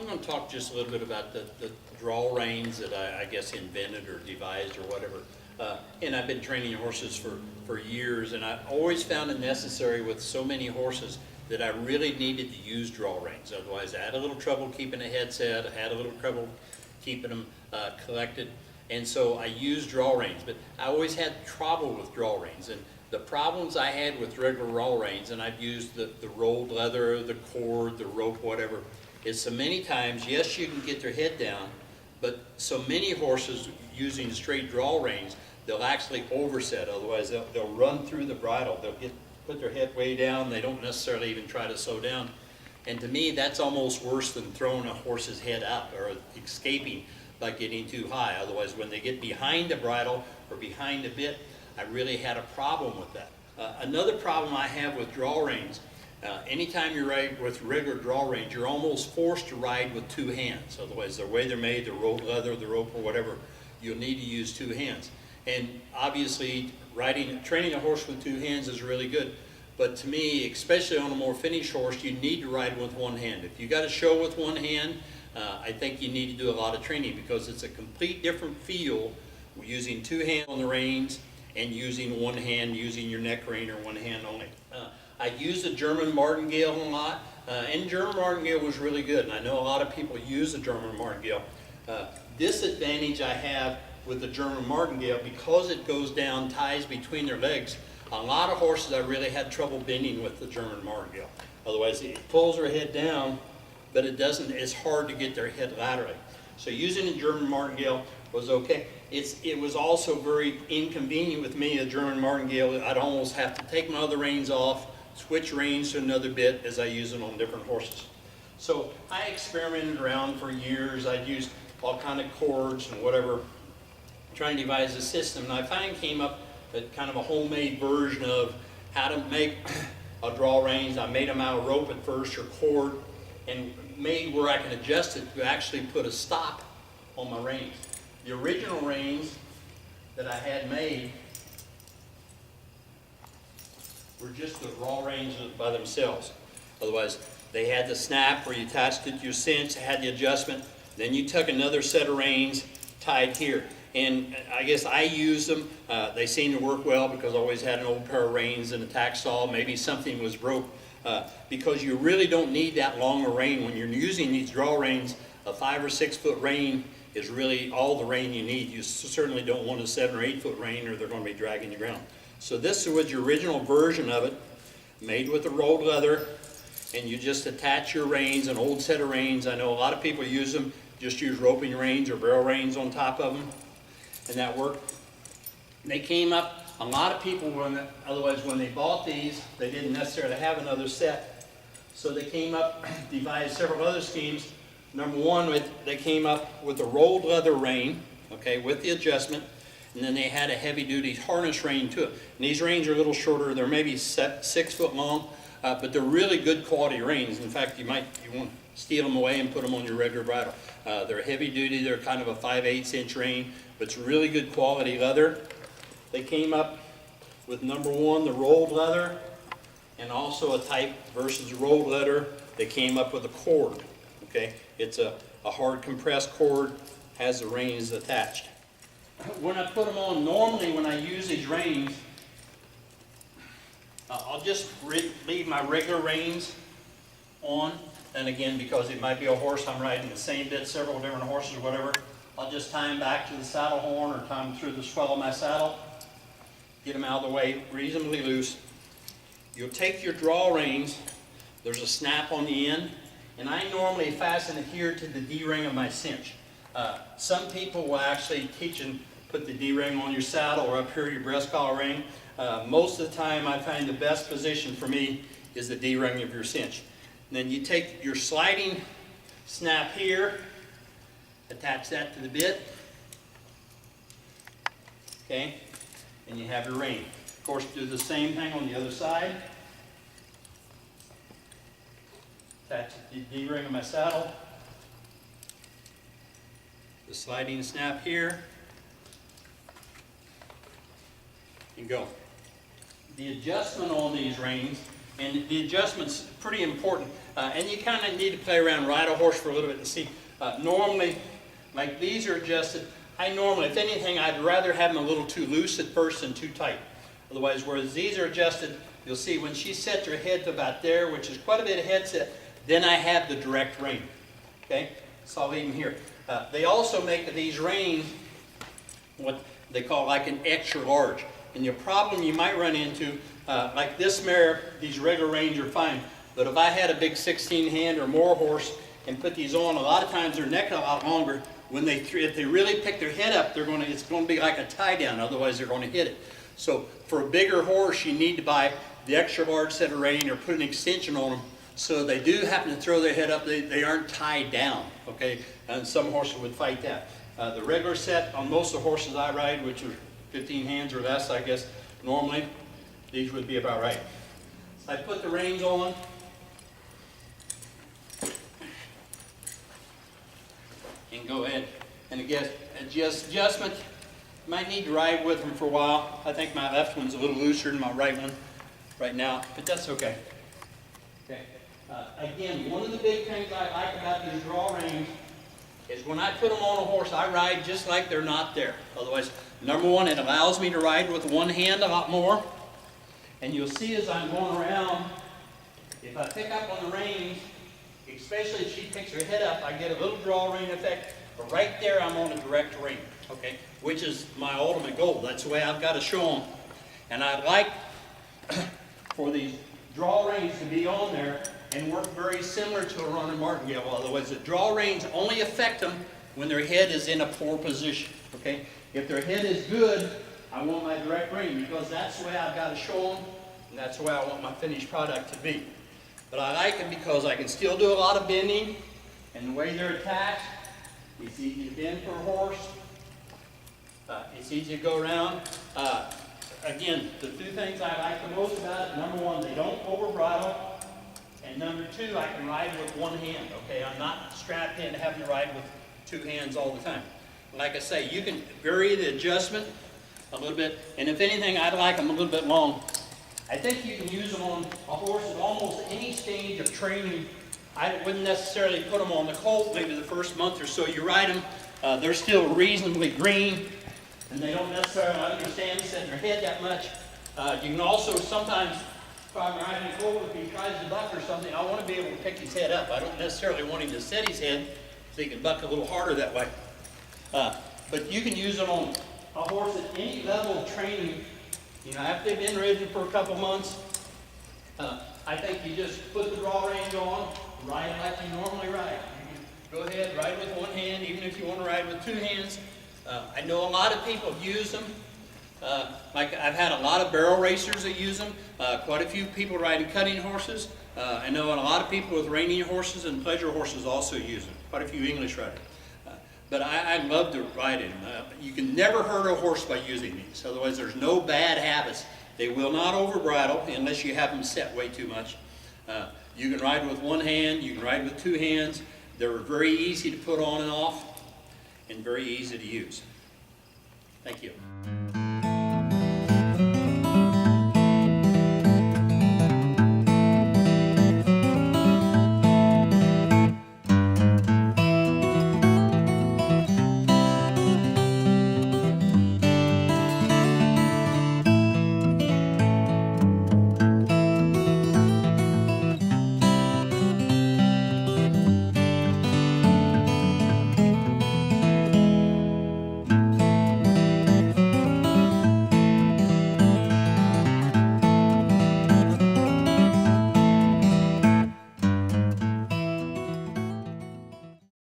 going to talk just a little bit about the draw reins that I guess invented or devised or whatever. And I've been training horses for years, and I always found it necessary with so many horses that I really needed to use draw reins. Otherwise, I had a little trouble keeping a headset. I had a little trouble keeping them collected. And so I used draw reins, but I always had trouble with draw reins. And the problems I had with regular draw reins, and I've used the rolled leather, the cord, the rope, whatever, is so many times, yes, you can get their head down, but so many horses using straight draw reins, they'll actually overset. Otherwise, they'll run through the bridle. They'll put their head way down. They don't necessarily even try to slow down. And to me, that's almost worse than throwing a horse's head out or escaping by getting too high. Otherwise, when they get behind the bridle or behind the bit, I really had a problem with that. Another problem I have with draw reins, anytime you ride with regular draw reins, you're almost forced to ride with two hands. Otherwise, the way they're made, the rolled leather, the rope, or whatever, you'll need to use two hands. And obviously, training a horse with two hands is really good. But to me, especially on a more finished horse, you need to ride with one hand. If you got to show with one hand, I think you need to do a lot of training because it's a complete different feel using two hands on the reins and using one hand, using your neck rein or one hand only. I use the German martingale a lot, and German martingale was really good. And I know a lot of people use the German martingale. Disadvantage I have with the German martingale, because it goes down, ties between their legs, a lot of horses I really had trouble bending with the German martingale. Otherwise, it pulls their head down, but it's hard to get their head laterally. So using the German martingale was okay. It was also very inconvenient with me, a German martingale. I'd almost have to take my other reins off, switch reins to another bit as I use it on different horses. So I experimented around for years. I'd used all kind of cords and whatever, trying to devise a system. And I finally came up with kind of a homemade version of how to make a draw reins. I made them out of rope at first, or cord, and made where I can adjust it to actually put a stop on my reins. The original reins that I had made were just the raw reins by themselves. Otherwise, they had the snap where you attached it to your cinch, had the adjustment, then you took another set of reins tied here. And I guess I use them. They seem to work well because I always had an old pair of reins and a tack saw. Maybe something was broke because you really don't need that long a rein. When you're using these draw reins, a 5 or 6 foot rein is really all the rein you need. You certainly don't want a 7 or 8 foot rein or they're going to be dragging the ground. So this was the original version of it, made with the rolled leather, and you just attach your reins, an old set of reins. I know a lot of people use them, just use roping reins or barrel reins on top of them, and that worked. They came up, a lot of people, otherwise when they bought these, they didn't necessarily have another set. So they came up, devised several other schemes. Number one, they came up with a rolled leather rein, okay, with the adjustment, and then they had a heavy-duty harness rein to it. And these reins are a little shorter. They're maybe 6 foot long, but they're really good quality reins. In fact, you want to steal them away and put them on your regular bridle. They're heavy-duty. They're kind of a 5/8 inch rein, but it's really good quality leather. They came up with number one, the rolled leather, and also a type versus rolled leather. They came up with a cord. Okay, it's a hard compressed cord, has the reins attached. When I put them on, normally when I use these reins, I'll just leave my regular reins on. And again, because it might be a horse I'm riding the same bit, several different horses or whatever, I'll just tie them back to the saddle horn or tie them through the swell of my saddle, get them out of the way, reasonably loose. You'll take your draw reins, there's a snap on the end, and I normally fasten it here to the D-ring of my cinch. Some people will actually teach and put the D-ring on your saddle or up here your breast collar ring. Most of the time I find the best position for me is the D-ring of your cinch. And then you take your sliding snap here, attach that to the bit, okay, and you have your rein. Of course, do the same thing on the other side. Attach the D-ring of my saddle, the sliding snap here, and go. The adjustment on these reins And the adjustment's pretty important. And you kind of need to play around, ride a horse for a little bit and see. Normally, like these are adjusted. I normally, if anything, I'd rather have them a little too loose at first than too tight. Otherwise, whereas these are adjusted, you'll see when she sets her head to about there, which is quite a bit of head set, then I have the direct rein. Okay? So I'll leave them here. They also make these reins what they call like an extra large. And the problem you might run into, like this mare, these regular reins are fine. But if I had a big 16 hand or more horse and put these on, a lot of times their neck a lot longer. When if they really pick their head up, it's going to be like a tie down. Otherwise, they're going to hit it. So for a bigger horse, you need to buy the extra large set of rein or put an extension on them so they do happen to throw their head up. They aren't tied down. Okay, and some horses would fight that. The regular set on most of the horses I ride, which are 15 hands or less, I guess normally, these would be about right. I put the reins on. And go ahead and again, adjustment. Might need to ride with them for a while. I think my left one's a little looser than my right one right now, but that's okay. Okay. Again, one of the big things I like about these draw reins is when I put them on a horse, I ride just like they're not there. Otherwise, number one, it allows me to ride with one hand a lot more. And you'll see as I'm going around, if I pick up on the reins, especially if she picks her head up, I get a little draw rein effect. But right there, I'm on a direct rein, okay? Which is my ultimate goal. That's the way I've got to show them. And I'd like for these draw reins to be on there and work very similar to a running martingale. Otherwise, the draw reins only affect them when their head is in a poor position, okay? If their head is good, I want my direct rein because that's the way I've got to show them, and that's the way I want my finished product to be. But I like them because I can still do a lot of bending, and the way they're attached, it's easy to bend for a horse. It's easy to go around. Again, the two things I like the most about it, number one, they don't over bridle, and number two, I can ride with one hand, okay? I'm not strapped in having to ride with two hands all the time. Like I say, you can vary the adjustment a little bit, and if anything, I'd like them a little bit long. I think you can use them on a horse at almost any stage of training. I wouldn't necessarily put them on the colt maybe the first month or so you ride them. They're still reasonably green, and they don't necessarily understand setting their head that much. You can also sometimes, if I'm riding a colt, if he tries to buck or something, I want to be able to pick his head up. I don't necessarily want him to set his head so he can buck a little harder that way. But you can use them on a horse at any level of training. You know, after they've been ridden for a couple months, I think you just put the draw reins on, ride like you normally ride. You can go ahead, ride with one hand, even if you want to ride with two hands. I know a lot of people use them. Like I've had a lot of barrel racers that use them. Quite a few people riding cutting horses. I know a lot of people with reining horses and pleasure horses also use them. Quite a few English riders. But I love to ride in them. You can never hurt a horse by using these. Otherwise, there's no bad habits. They will not over bridle unless you have them set way too much. You can ride with one hand. You can ride with two hands. They're very easy to put on and off and very easy to use. Thank you.